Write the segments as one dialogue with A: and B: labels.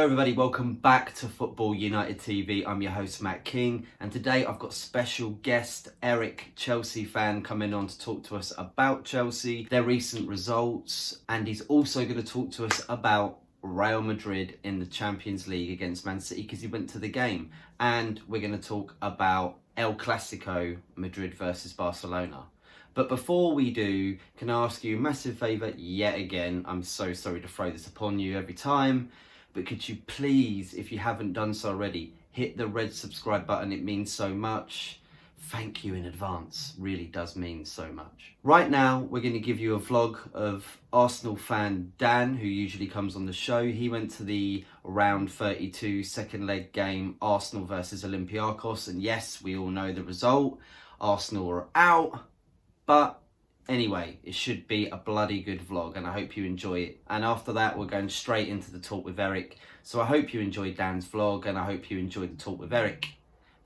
A: Hello everybody, welcome back to Football United TV. I'm your host Matt King, and today I've got special guest Eric, Chelsea fan, coming on to talk to us about Chelsea, their recent results, and he's also going to talk to us about Real Madrid in the Champions League against Man City because he went to the game, and we're going to talk about El Clasico, Madrid versus Barcelona. But before we do, can I ask you a massive favour yet again? I'm so sorry to throw this upon you every time, but could you please, if you haven't done so already, hit the red subscribe button? It means so much. Thank you in advance. Really does mean so much. Right now, we're going to give you a vlog of Arsenal fan Dan, who usually comes on the show. He went to the round 32 second leg game, Arsenal versus Olympiakos. And yes, we all know the result. Arsenal are out. But anyway, it should be a bloody good vlog and I hope you enjoy it. And after that, we're going straight into the talk with Eric. So I hope you enjoyed Dan's vlog and I hope you enjoyed the talk with Eric.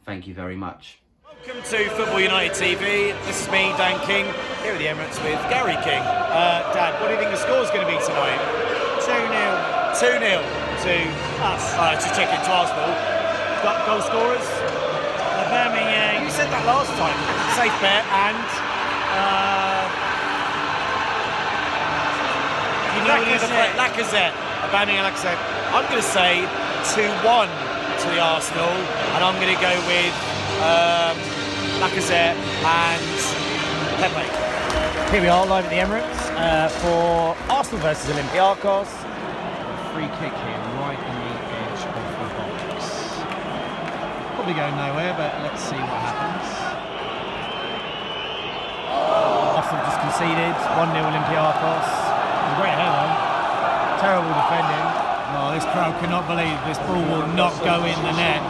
A: Thank you very much.
B: Welcome to Football United TV. This is me, Dan King, here at the Emirates with Gary King. Dad, what do you think the score's going to be tonight? 2-0. 2-0 to us. Just checking to Arsenal. Got goal scorers? Aubameyang. You said that last time. Safe bet and... Lacazette. Aubameyang, Lacazette. I'm going to say 2-1 to the Arsenal, and I'm going to go with Lacazette and Pepe. Here we are live at the Emirates for Arsenal versus Olympiakos. Free kick here, right on the edge of the box. Probably going nowhere, but let's see what happens. Arsenal just conceded, 1-0 Olympiakos. It was a great header. Terrible defending. Oh, this crowd cannot believe this ball will not go in the net.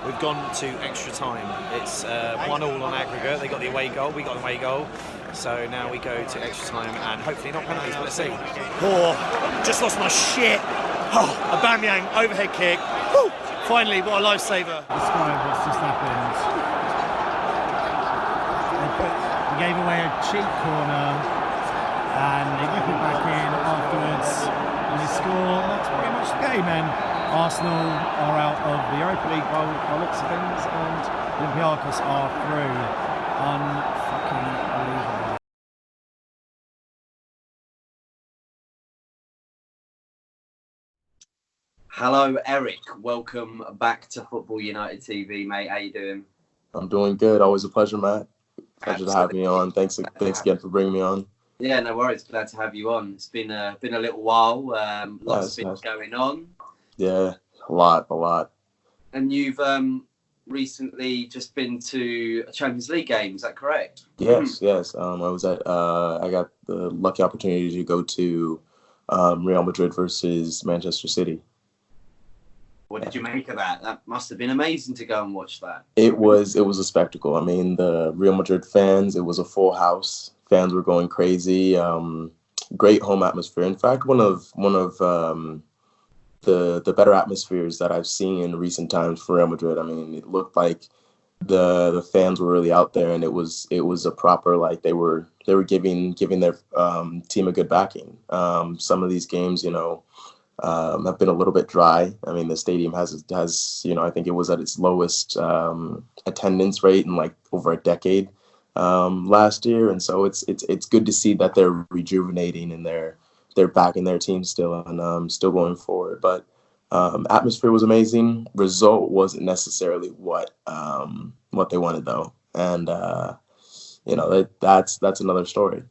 B: We've gone to extra time. It's 1-1 on aggregate. They got the away goal, we got the away goal. So now we go to extra time and hopefully not penalties, but let's see. Oh, just lost my shit. Oh, Aubameyang, overhead kick. Woo! Finally, what a lifesaver. Describe what's just happened. They gave away a cheap corner and they whip it back in afterwards and they score. That's pretty much the game, man. Arsenal are out of the Europa League by the looks of things and Olympiakos are through. Unfucking-believable.
A: Hello Eric, welcome back to Football United TV, mate. How you doing?
C: I'm doing good. Always a pleasure, Matt. Pleasure to have me on. Thanks again for bringing me on.
A: Yeah, no worries. Glad to have you on. It's been a little while. Lots of things going on.
C: Yeah, a lot.
A: And you've recently just been to a Champions League game. Is that correct?
C: Yes. I was at. I got the lucky opportunity to go to Real Madrid versus Manchester City.
A: What did you make of that? That must have been amazing to go and watch that.
C: It was a spectacle. I mean, the Real Madrid fans, it was a full house. Fans were going crazy. Great home atmosphere. In fact, one of the better atmospheres that I've seen in recent times for Real Madrid. I mean, it looked like the fans were really out there, and it was a proper, like, they were giving their team a good backing. Some of these games, have been a little bit dry. I mean, the stadium has I think it was at its lowest attendance rate in like over a decade last year, and so it's good to see that they're rejuvenating and they're backing their team still and still going forward. But atmosphere was amazing. Result wasn't necessarily what they wanted though, and that's another story.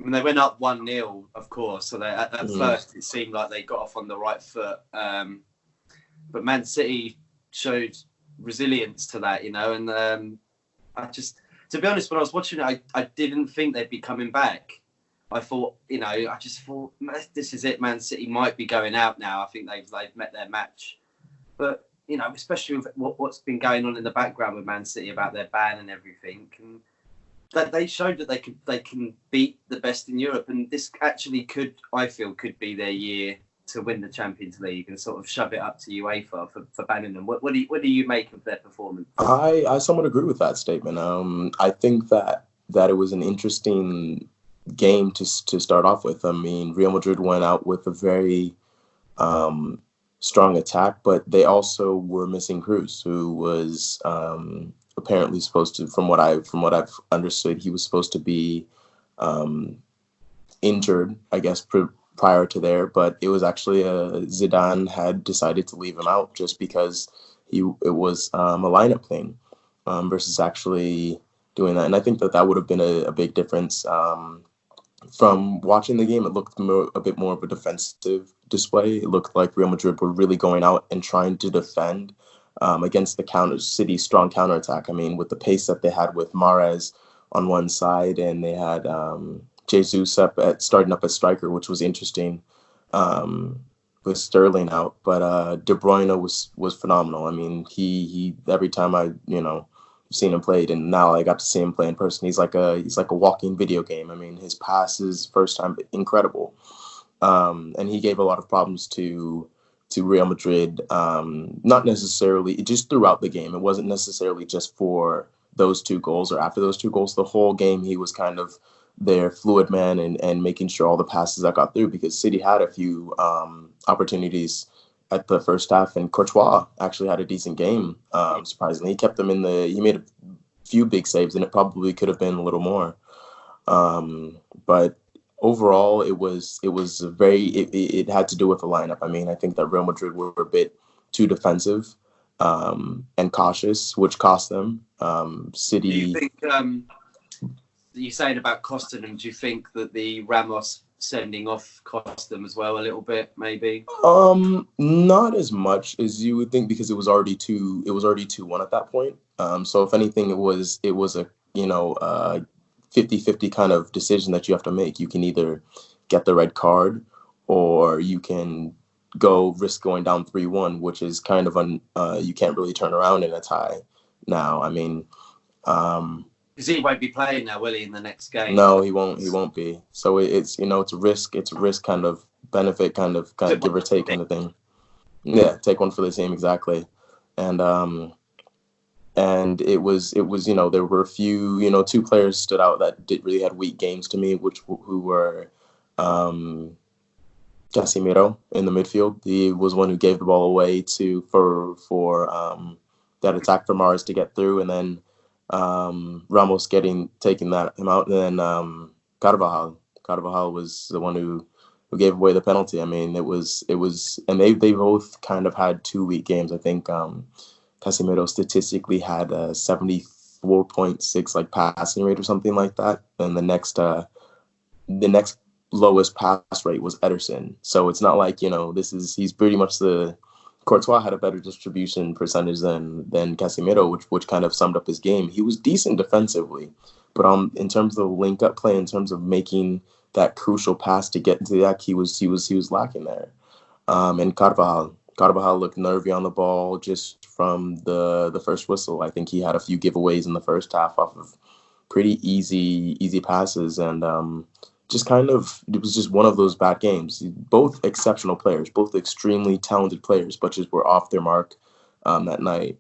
A: I mean, they went up 1-0, of course. So at first it seemed like they got off on the right foot. But Man City showed resilience to that, And to be honest, when I was watching it, I didn't think they'd be coming back. I thought, I just thought, this is it. Man City might be going out now. I think they've met their match. But, especially with what's been going on in the background with Man City about their ban and everything. And that they showed that they can beat the best in Europe, and this actually could be their year to win the Champions League and sort of shove it up to UEFA for banning them. What do you make of their performance?
C: I somewhat agree with that statement. I think that it was an interesting game to start off with. I mean, Real Madrid went out with a very strong attack, but they also were missing Cruz, who was apparently supposed to, from what I've understood, he was supposed to be injured, I guess, prior to there, but it was actually Zidane had decided to leave him out just because it was a lineup thing versus actually doing that. And I think that would have been a big difference. From watching the game, it looked a bit more of a defensive display. It looked like Real Madrid were really going out and trying to defend against the City's strong counterattack. I mean, with the pace that they had with Mahrez on one side, and they had Jesus starting up as striker, which was interesting, with Sterling out. But De Bruyne was phenomenal. I mean, he every time seen him played, and now I got to see him play in person. He's like a walking video game. I mean, his passes first time incredible, and he gave a lot of problems to Real Madrid. Not necessarily just throughout the game. It wasn't necessarily just for those two goals or after those two goals. The whole game, he was kind of their fluid man and making sure all the passes that got through, because City had a few opportunities at the first half, and Courtois actually had a decent game. Surprisingly, he made a few big saves, and it probably could have been a little more. But overall, it had to do with the lineup. I mean, I think that Real Madrid were a bit too defensive and cautious, which cost them. City.
A: Do you think you're saying about costing them? Do you think that the Ramos sending off cost them as well a little bit, maybe?
C: Not as much as you would think, because it was already 2-1 at that point. So if anything, it was a 50-50 kind of decision that you have to make. You can either get the red card, or you can risk going down 3-1, which is kind of you can't really turn around in a tie now. I mean,
A: because he won't be playing now, will he, in the next game?
C: No, he won't be. So it's a risk kind of benefit, kind of give or take kind of thing. Yeah, take one for the team, exactly. And it was there were a few, two players stood out that really had weak games to me, who were Casemiro in the midfield. He was one who gave the ball away for that attack for Mahrez to get through, and then Ramos taking him out, and then Carvajal was the one who gave away the penalty. I mean, it was, and they both kind of had 2 weak games. I think Casemiro statistically had a 74.6 passing rate or something like that, and the next lowest pass rate was Ederson. So it's not like he's pretty much Courtois had a better distribution percentage than Casemiro, which kind of summed up his game. He was decent defensively, but in terms of link-up play, in terms of making that crucial pass to get into the act, he was lacking there. And Carvajal looked nervy on the ball just from the first whistle. I think he had a few giveaways in the first half off of pretty easy passes, and it was just one of those bad games. Both exceptional players, both extremely talented players, but just were off their mark that night.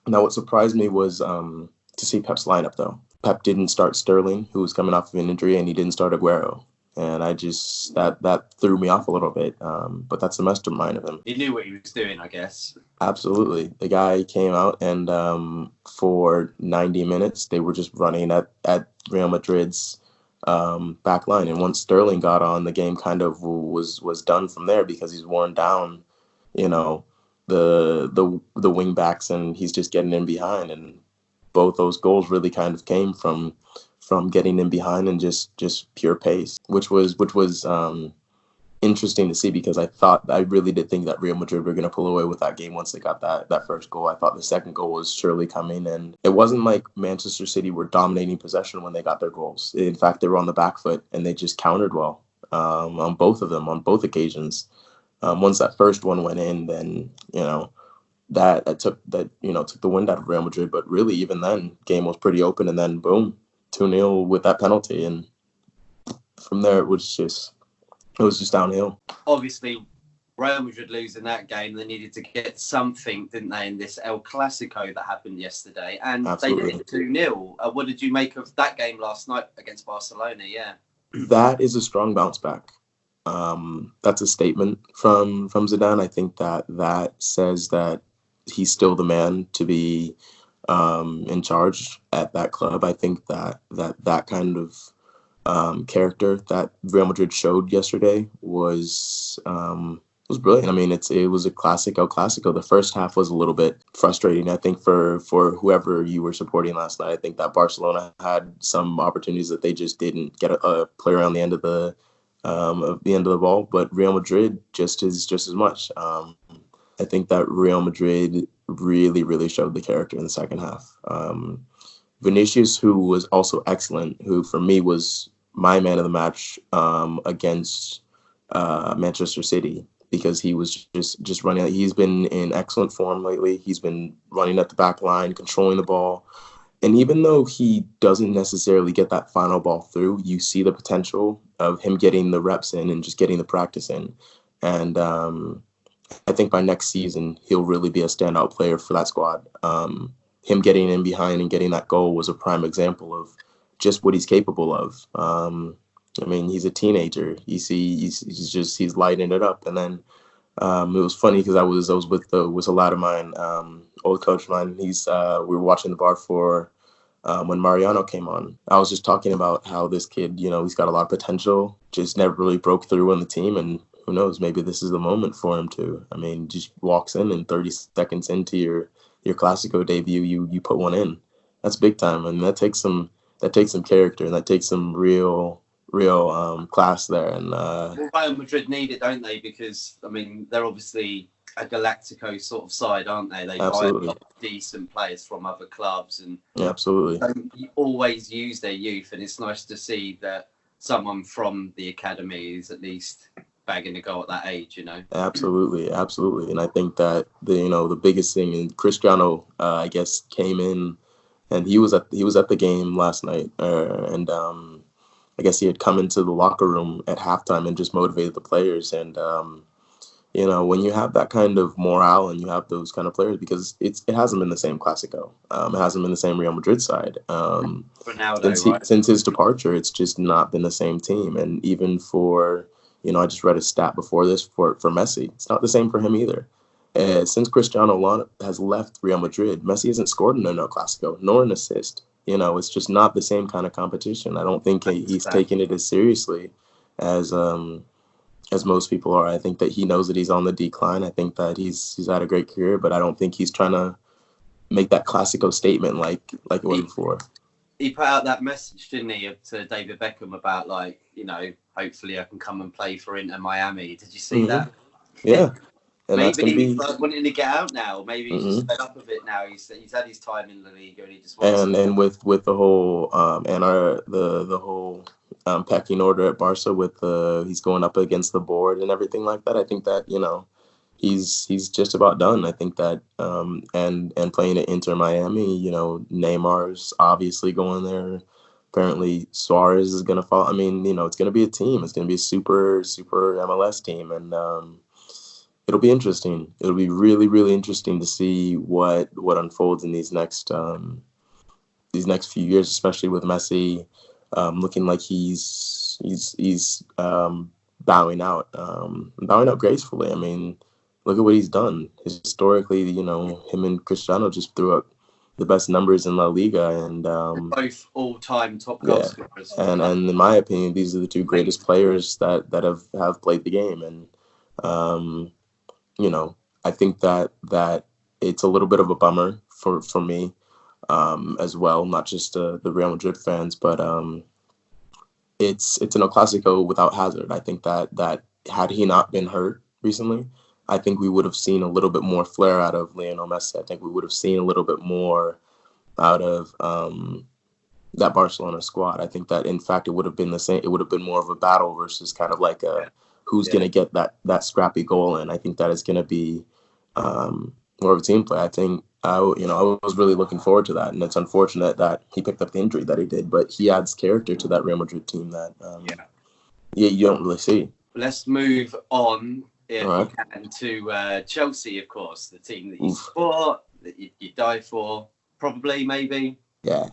C: Now, what surprised me was to see Pep's lineup, though. Pep didn't start Sterling, who was coming off of an injury, and he didn't start Aguero. And I just, that threw me off a little bit. But that's the mastermind of him.
A: He knew what he was doing, I guess.
C: Absolutely. The guy came out, and for 90 minutes, they were just running at Real Madrid's back line, and once Sterling got on, the game kind of was done from there, because he's worn down, the wing backs, and he's just getting in behind. And both those goals really kind of came from getting in behind and just pure pace, which was interesting to see, because I really did think that Real Madrid were going to pull away with that game once they got that first goal. I thought the second goal was surely coming, and it wasn't like Manchester City were dominating possession when they got their goals. In fact, they were on the back foot, and they just countered well on both of them, on both occasions. Once that first one went in, then that took the wind out of Real Madrid. But really, even then, game was pretty open, and then boom, 2-0 with that penalty, and from there it was just downhill.
A: Obviously, Real Madrid losing that game, they needed to get something, didn't they, in this El Clasico that happened yesterday? And
C: Absolutely.
A: They did 2-0. What did you make of that game last night against Barcelona? Yeah.
C: That is a strong bounce back. that's a statement from Zidane. I think that says that he's still the man to be in charge at that club. I think that kind of character that Real Madrid showed yesterday was brilliant. I mean, it was a Clasico. The first half was a little bit frustrating, I think, for whoever you were supporting last night. I think that Barcelona had some opportunities that they just didn't get a play around the end of the ball, but Real Madrid just as much. I think that Real Madrid really showed the character in the second half. Vinicius, who was also excellent, who for me was my man of the match against Manchester City, because he was just running. He's been in excellent form lately. He's been running at the back line, controlling the ball. And even though he doesn't necessarily get that final ball through, you see the potential of him getting the reps in and just getting the practice in. And I think by next season, he'll really be a standout player for that squad. Him getting in behind and getting that goal was a prime example of just what he's capable of. I mean, he's a teenager. He's lighting it up. And then it was funny because I was with a lad of mine, old coach of mine. We were watching the bar for when Mariano came on. I was just talking about how this kid, he's got a lot of potential, just never really broke through on the team, and who knows, maybe this is the moment for him to. I mean, just walks in and 30 seconds into your Clasico debut, you put one in. That's big time, and that takes some character, and that takes some real class there. And
A: Real Madrid need it, don't they? Because I mean, they're obviously a Galactico sort of side, aren't they? They buy a lot of decent players from other clubs, and
C: absolutely
A: don't always use their youth. And it's nice to see that someone from the academy is at least bagging a goal at that age,
C: Absolutely. And I think that the biggest thing, and Cristiano, I guess, came in, and he was at the game last night, and I guess he had come into the locker room at halftime and just motivated the players. And when you have that kind of morale and you have those kind of players, because it hasn't been the same Clasico, it hasn't been the same Real Madrid side. Since his departure, it's just not been the same team. And even for I just read a stat before this for Messi. It's not the same for him either. Since Cristiano has left Real Madrid, Messi hasn't scored in a Clasico, nor an assist. It's just not the same kind of competition. I don't think he's taking it as seriously as most people are. I think that he knows that he's on the decline. I think that he's had a great career, but I don't think he's trying to make that Clasico statement like it was before.
A: He put out that message, didn't he, to David Beckham about hopefully I can come and play for Inter Miami. Did you see that?
C: Yeah. And
A: maybe he's wanting to get out now. Maybe he's just fed up of it now. He's had his time in La Liga, and he just wants.
C: And with the whole the whole pecking order at Barca, with he's going up against the board and everything like that. I think that he's just about done. I think that and playing at Inter Miami, Neymar's obviously going there. Apparently Suarez is going to fall. I mean, it's going to be a team. It's going to be a super MLS team, and it'll be interesting. It'll be really interesting to see what unfolds in these next few years, especially with Messi looking like he's bowing out gracefully. I mean, look at what he's done historically. Him and Cristiano just threw up the best numbers in La Liga, and
A: both all-time top goal scorers.
C: And in my opinion, these are the two greatest players that have played the game. And I think that it's a little bit of a bummer for me as well, not just the Real Madrid fans, but it's an El Clasico without Hazard. I think that had he not been hurt recently, I think we would have seen a little bit more flair out of Lionel Messi. I think we would have seen a little bit more out of that Barcelona squad. I think that, in fact, it would have been the same. It would have been more of a battle versus kind of like who's going to get that scrappy goal in. I think that is going to be more of a team play. I think I was really looking forward to that, and it's unfortunate that he picked up the injury that he did. But he adds character to that Real Madrid team that you don't really see.
A: Let's move on. And to Chelsea, of course, the team that you support, that you die for, probably, maybe.
C: Yeah.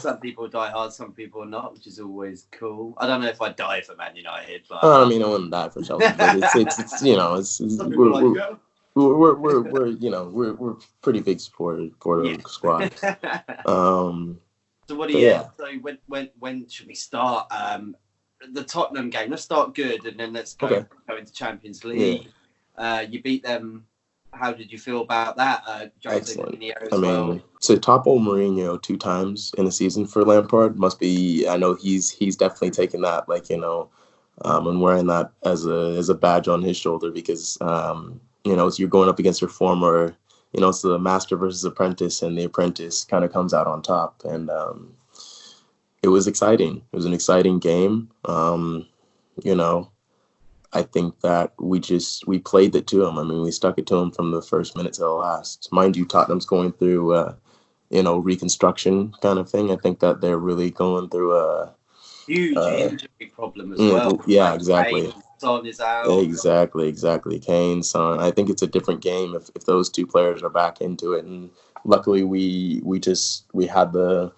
A: Some people die hard, some people not, which is always cool. I don't know if I'd die for Man United, but
C: I mean, I wouldn't die for Chelsea, but it's you know, it's
A: some people like, yeah.
C: we're you know we're pretty big supporters for
A: Yeah.
C: the squad.
A: So what do
C: But
A: you?
C: yeah.
A: So when should we start? The Tottenham game. Let's start good, and then let's go into Champions League.
C: Yeah.
A: You beat them. How did you feel about that?
C: Excellent.
A: I
C: mean, to topple Mourinho 2 times in a season for Lampard must be. I know he's definitely taken that, like, you know, and wearing that as a badge on his shoulder, because you know, you're going up against your former. You know, it's the master versus apprentice, and the apprentice kind of comes out on top, and it was exciting. It was an exciting game. You know, I think that we played it to him. I mean, we stuck it to him from the first minute to the last. Mind you, Tottenham's going through, you know, reconstruction kind of thing. I think that they're really going through a
A: huge injury problem as well.
C: Yeah, exactly.
A: Son is out.
C: Exactly. Kane, Son. I think it's a different game if those 2 players are back into it. And luckily, we had the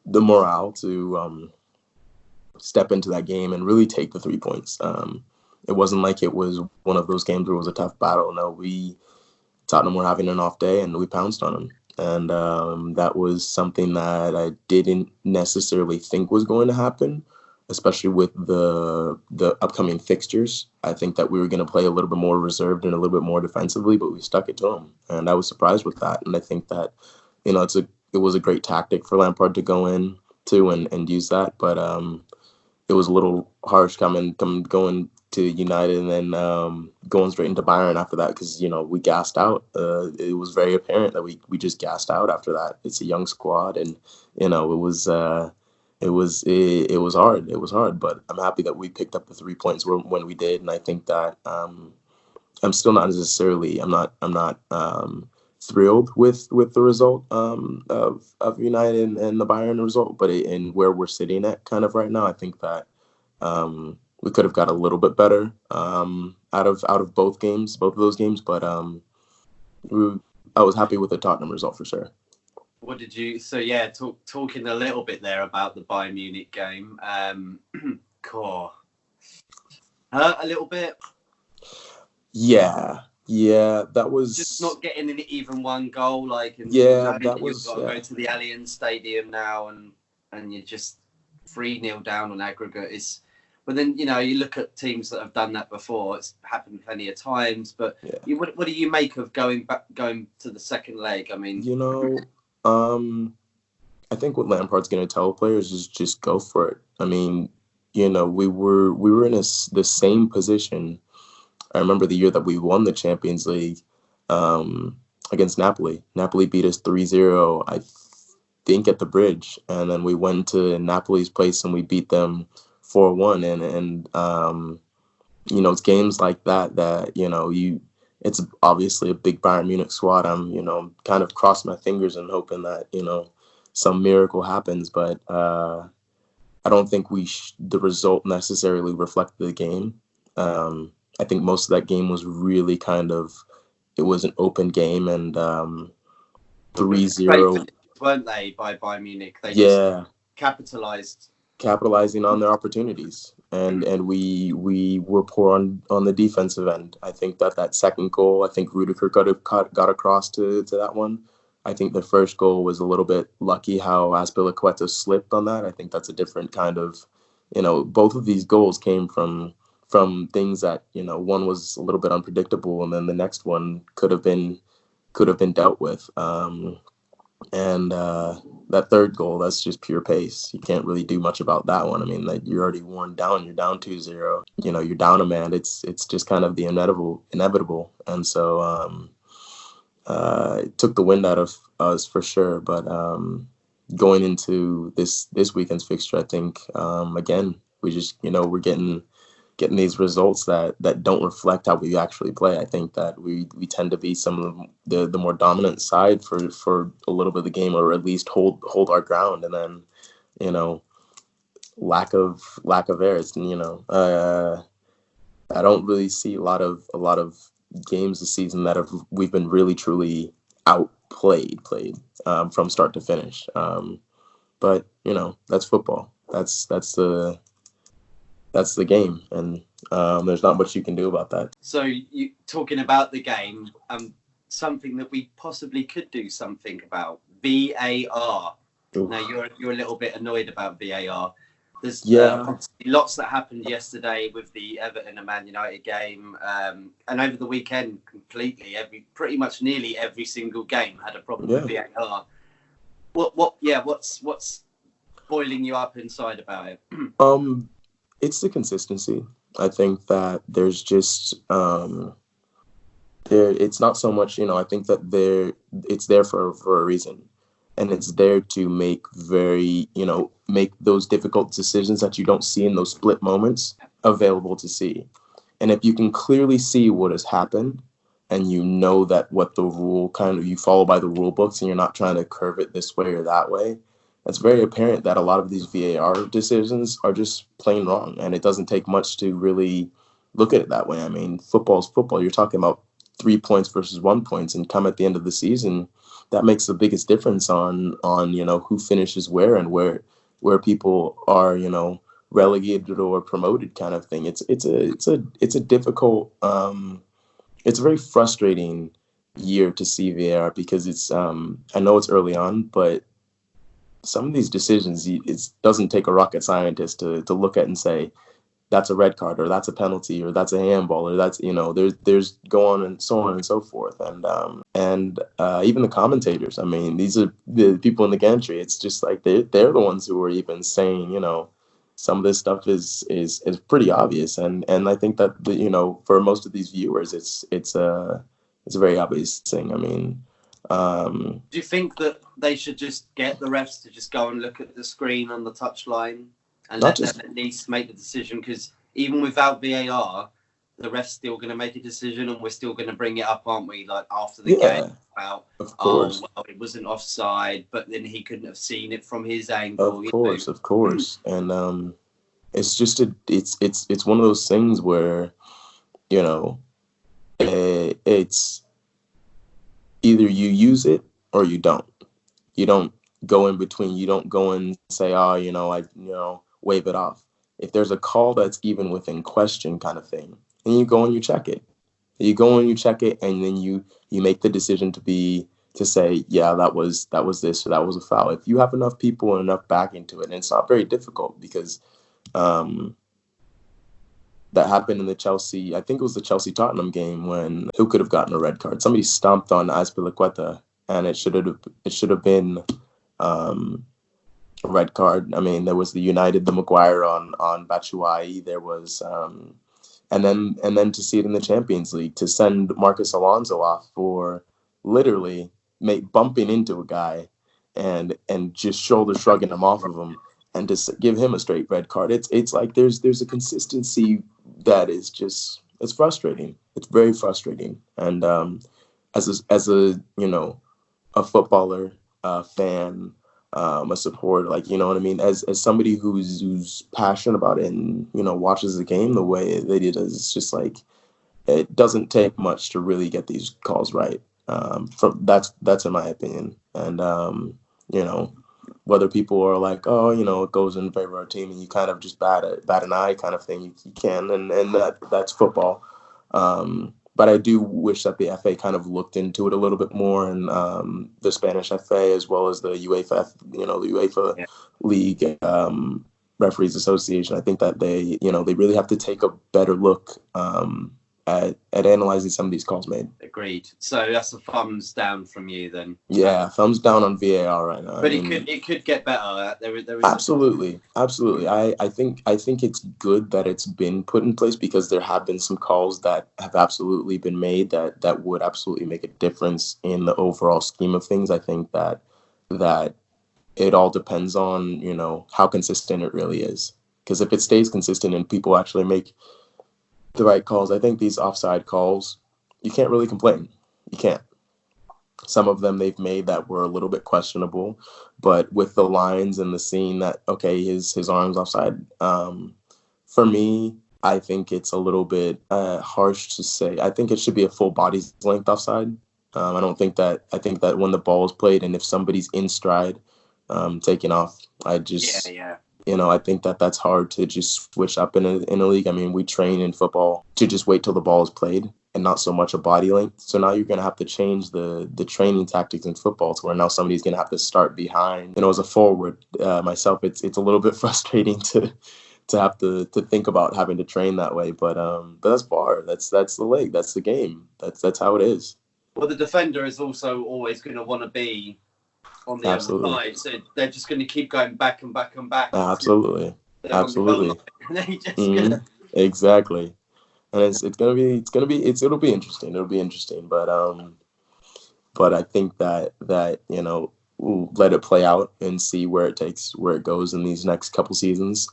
C: morale to step into that game and really take the 3 points. It wasn't like it was one of those games where it was a tough battle. No, Tottenham were having an off day, and we pounced on them. And that was something that I didn't necessarily think was going to happen, especially with the upcoming fixtures. I think that we were going to play a little bit more reserved and a little bit more defensively, but we stuck it to them. And I was surprised with that. And I think that, you know, it was a great tactic for Lampard to go in to and use that. But it was a little harsh going to United and then going straight into Bayern after that, because, you know, we gassed out. It was very apparent that we just gassed out after that. It's a young squad, and, you know, it was hard. It was hard, but I'm happy that we picked up the 3 points when we did, and I think that I'm still not necessarily. I'm not thrilled with the result of United and the Bayern result, but in where we're sitting at kind of right now, I think that we could have got a little bit better out of both of those games, but I was happy with the Tottenham result for sure.
A: What did you? So yeah, talking a little bit there about the Bayern Munich game. Core hurt a little bit.
C: Yeah, that was
A: just not getting an even one goal. Like, and
C: that was.
A: You've got to go to the Allianz Stadium now, and you're just 3-0 down on aggregate. But then, you know, you look at teams that have done that before. It's happened plenty of times. But what do you make of going to the second leg? I mean,
C: you know, I think what Lampard's going to tell players is just go for it. I mean, you know, we were in the same position. I remember the year that we won the Champions League against Napoli. Napoli beat us 3-0, I think, at the Bridge, and then we went to Napoli's place and we beat them 4-1, and you know, it's games like that you know, it's obviously a big Bayern Munich squad. I'm, you know, kind of crossing my fingers and hoping that, you know, some miracle happens, but I don't think the result necessarily reflected the game. I think most of that game was really it was an open game, and 3-0.
A: Weren't they, by Bayern Munich? They just
C: capitalizing on their opportunities, and we were poor on the defensive end. I think that second goal, I think Rudiger got across to that one. I think the first goal was a little bit lucky how Azpilicueta slipped on that. I think that's a different kind of, you know, both of these goals came from things that, you know, one was a little bit unpredictable, and then the next one could have been dealt with. And that third goal, that's just pure pace. You can't really do much about that one. I mean, like, you're already worn down. You're down 2-0. You know, you're down a man. It's just kind of the inevitable. And so it took the wind out of us for sure. But going into this weekend's fixture, I think again, we just, you know, we're getting these results that don't reflect how we actually play. I think that we tend to be some of the more dominant side for a little bit of the game, or at least hold our ground, and then, you know, lack of air. It's, you know, I don't really see a lot of games this season that we've been really truly played from start to finish. But that's football. That's the game, and there's not much you can do about that.
A: So you talking about the game, something that we possibly could do something about, V.A.R.
C: Oof.
A: Now you're a little bit annoyed about V.A.R. There's lots that happened yesterday with the Everton and Man United game, and over the weekend, pretty much nearly every single game had a problem with V.A.R. What's boiling you up inside about it?
C: It's the consistency. I think that there's just it's not so much, I think that it's there for a reason. And it's there to make make those difficult decisions that you don't see in those split moments available to see. And if you can clearly see what has happened, and that what the rule you follow by the rule books, and you're not trying to curve it this way or that way, it's very apparent that a lot of these VAR decisions are just plain wrong. And it doesn't take much to really look at it that way. I mean, football's football. You're talking about 3 points versus 1 point, and come at the end of the season, that makes the biggest difference on who finishes where and where people are relegated or promoted kind of thing. It's a difficult it's a very frustrating year to see VAR, because it's I know it's early on, but some of these decisions, it doesn't take a rocket scientist to look at and say that's a red card, or that's a penalty, or that's a handball, or that's there's go on and so on and so forth. And even the commentators, I mean, these are the people in the gantry. It's just like they're the ones who are even saying some of this stuff is pretty obvious, and I think that for most of these viewers, it's a very obvious thing. I mean,
A: do you think that they should just get the refs to just go and look at the screen on the touchline and let them at least make the decision? Because even without VAR, the ref's still going to make a decision, and we're still going to bring it up, aren't we? Like after the game, about it wasn't offside, but then he couldn't have seen it from his angle.
C: Of course, and it's just it's one of those things where it's either you use it or you don't. You don't go in between. You don't go and say, wave it off. If there's a call that's even within question kind of thing, and you go and you check it. You go and you check it, and then you make the decision to say, yeah, that was this, or that was a foul. If you have enough people and enough back into it, and it's not very difficult, because that happened in the Chelsea, I think it was the Chelsea-Tottenham game, when who could have gotten a red card? Somebody stomped on Azpilicueta, and it should have been a red card. I mean, there was the Maguire on Batshuayi. There was and then to see it in the Champions League, to send Marcus Alonso off for literally bumping into a guy and just shoulder shrugging him off of him, and to give him a straight red card. It's like there's a consistency that is just, it's frustrating. It's very frustrating. And as a footballer, a fan, a supporter, like, you know what I mean? As somebody who's passionate about it and, watches the game the way they did, it's just like, it doesn't take much to really get these calls right. That's in my opinion. And, whether people are like, it goes in favor of our team, and you kind of just bat an eye kind of thing, you can, and that's football. But I do wish that the FA kind of looked into it a little bit more, and the Spanish FA, as well as the UEFA, the UEFA League Referees Association. I think that they really have to take a better look at analyzing some of these calls made.
A: Agreed. So that's a thumbs down from you then.
C: Yeah, thumbs down on VAR right now.
A: But it could get better. There is
C: absolutely. I think it's good that it's been put in place, because there have been some calls that have absolutely been made that would absolutely make a difference in the overall scheme of things. I think that it all depends on how consistent it really is. Because if it stays consistent and people actually make the right calls, I think these offside calls, you can't really complain. You can't. Some of them they've made that were a little bit questionable, but with the lines and the seeing that, okay, his arm's offside, for me, I think it's a little bit harsh to say. I think it should be a full body length offside. I think that when the ball is played, and if somebody's in stride taking off. I just, I think that's hard to just switch up in a league. I mean, we train in football to just wait till the ball is played and not so much a body length. So now you're going to have to change the training tactics in football to where now somebody's going to have to start behind. As a forward myself, it's a little bit frustrating to have to think about having to train that way. But that's V.A.R. That's the league. That's the game. That's how it is.
A: Well, the defender is also always going to want to be on the other side, so they're just going to keep going back and back and back.
C: Absolutely. Exactly. And it'll be interesting. It'll be interesting. But I think that we'll let it play out and see where it goes in these next couple seasons.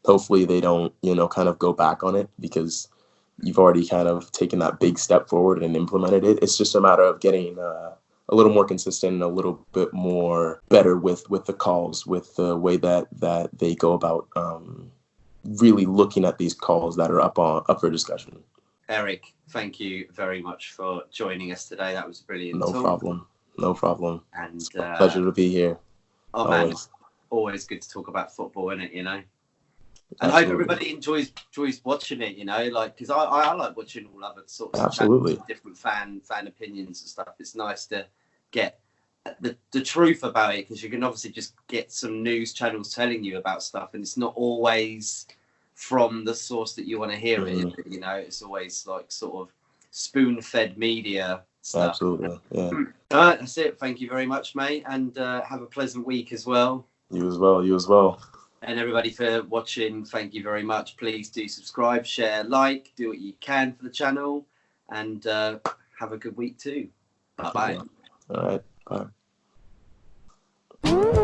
C: Hopefully they don't kind of go back on it, because you've already kind of taken that big step forward and implemented it. It's just a matter of getting a little more consistent and a little bit more better with the calls, with the way that they go about really looking at these calls that are up for discussion.
A: Eric, thank you very much for joining us today. That was brilliant.
C: No problem.
A: And
C: it's a pleasure to be here.
A: Oh always. Man, always good to talk about football, isn't it? And
C: Absolutely.
A: I hope everybody enjoys watching it, because I like watching all other sorts
C: of
A: different fan opinions and stuff. It's nice to get the truth about it, because you can obviously just get some news channels telling you about stuff, and it's not always from the source that you want to hear it. It's always like sort of spoon-fed media stuff.
C: Absolutely, yeah.
A: All right, that's it. Thank you very much, mate, and have a pleasant week as well.
C: You as well.
A: And everybody for watching, thank you very much. Please do subscribe, share, like, do what you can for the channel, and have a good week too. Bye-bye.
C: All right, bye.